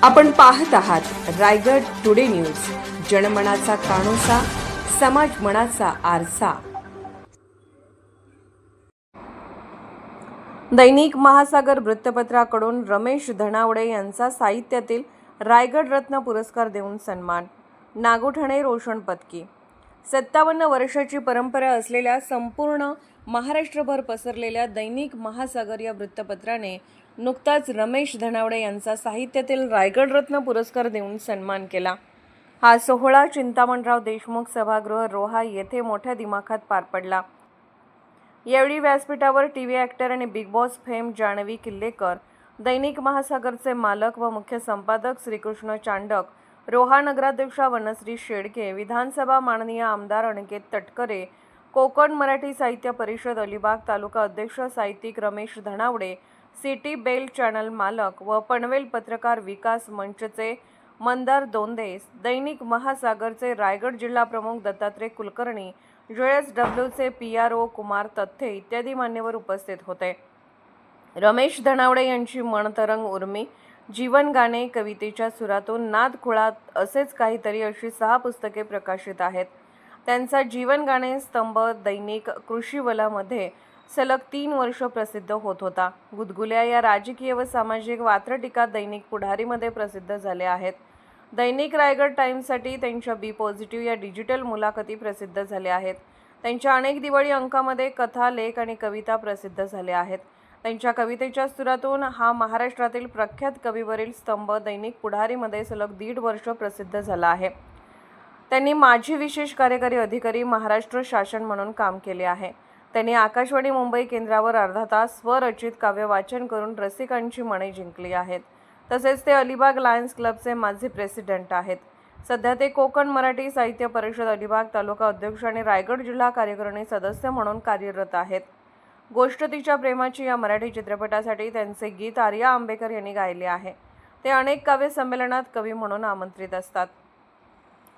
आपण पाहत आहात रायगड टुडे न्यूज, जनमनाचा कानोसा, समाज मनाचा आरसा। दैनिक महासागर वृत्तपत्राकडून रमेश धनावडे यांचा साहित्यातील रायगड रत्न पुरस्कार देऊन सन्मान। नागोठणे रोशन पदकी। 57 वर्षाची परंपरा असलेल्या संपूर्ण महाराष्ट्रभर पसरलेल्या दैनिक महासागर या वृत्तपत्राने नुकताच रमेश धनावडे यांचा साहित्यातील रायगड रत्न पुरस्कार देऊन सन्मान केला। हा सोहळा चिंतामणराव देशमुख सभागृह रोहा येथे मोठ्या दिमाखात पार पडला। यावेळी व्यासपीठावर टीव्ही ॲक्टर आणि Bigg Boss fame Jahnavi Killekar, दैनिक महासागरचे मालक व मुख्य संपादक श्रीकृष्ण चांडक, रोहा नगराध्यक्षा वनश्री शेळके, विधानसभा माननीय आमदार अनिकेत तटकरे, कोकण मराठी साहित्य परिषद अलिबाग तालुका अध्यक्ष साहित्यिक Ramesh Dhanawade, city bell channel मालक व पनवेल पत्रकार विकास मंचचे मंदार दोंदे, दैनिक महासागरचे रायगड जिल्हा प्रमुख दत्तात्रय कुलकर्णी, JSWचे PRO कुमार तथ्थे इत्यादी मान्यवर उपस्थित होते। रमेश धनावडे यांची मनतरंग उर्मी, जीवन गाणे, कवितेच्या सुरातून नाद खुळात असेच काहीतरी अशी 6 पुस्तके प्रकाशित आहेत। त्यांचा जीवन गाणे स्तंभ दैनिक कृषीवलामध्ये सलग 3 वर्ष प्रसिद्ध होत होता। गुदगुल्या या राजकीय व सामाजिक वात्रटिका दैनिक पुढारीमध्ये प्रसिद्ध झाले आहेत। दैनिक रायगड टाइम्ससाठी त्यांच्या बी पॉझिटिव्ह या डिजिटल मुलाखती प्रसिद्ध झाल्या आहेत। त्यांच्या अनेक दिवाळी अंकामध्ये कथा, लेख आणि कविता प्रसिद्ध झाल्या आहेत। त्यांच्या कवितेच्या सुरातून हा महाराष्ट्रातील प्रख्यात कवीवरील स्तंभ दैनिक पुढारीमध्ये सलग 1.5 वर्ष प्रसिद्ध झाला आहे। त्यांनी माजी विशेष कार्यकारी अधिकारी महाराष्ट्र शासन म्हणून काम केले आहे। त्यांनी आकाशवाणी मुंबई केंद्रावर अर्धा तास स्वरचित काव्य वाचन करून रसिकांची मने जिंकली आहेत। तसेच ते अलिबाग लायन्स क्लबचे माजी प्रेसिडेंट आहेत। सध्या ते कोकण मराठी साहित्य परिषद अलिबाग तालुका अध्यक्ष आणि रायगड जिल्हा कार्यकारिणी सदस्य म्हणून कार्यरत आहेत। गोष्ट तिच्या प्रेमाची या मराठी चित्रपटासाठी त्यांचे गीत आर्या आंबेकर यांनी गायले आहे। ते अनेक काव्य संमेलनात कवी म्हणून आमंत्रित असतात।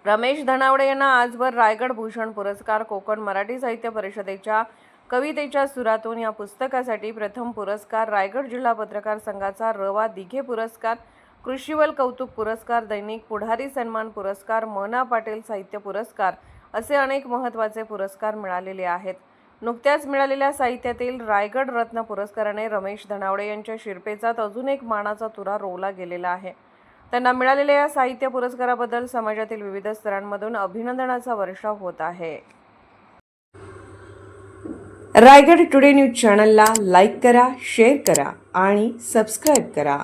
रमेश धनावडे यांना आजवर रायगड भूषण पुरस्कार, कोकण मराठी साहित्य परिषदेच्या कवितेच्या सुरातून या पुस्तकासाठी प्रथम पुरस्कार, रायगड जिल्हा पत्रकार संघाचा रवा दिघे पुरस्कार, कृषीवल कौतुक पुरस्कार, दैनिक पुढारी सन्मान पुरस्कार, मना पाटील साहित्य पुरस्कार असे अनेक महत्त्वाचे पुरस्कार मिळालेले आहेत। नुकत्याच मिळालेल्या साहित्यातील रायगड रत्न पुरस्काराने रमेश धनावडे यांच्या शिरपेचात अजून एक मानाचा तुरा रोवला गेलेला आहे। त्यांना मिळालेल्या या साहित्य पुरस्काराबद्दल समाजातील विविध स्तरांमधून अभिनंदनाचा वर्षाव होत आहे। रायगड टुडे न्यूज चॅनलला लाईक करा, शेअर करा आणि सबस्क्राईब करा।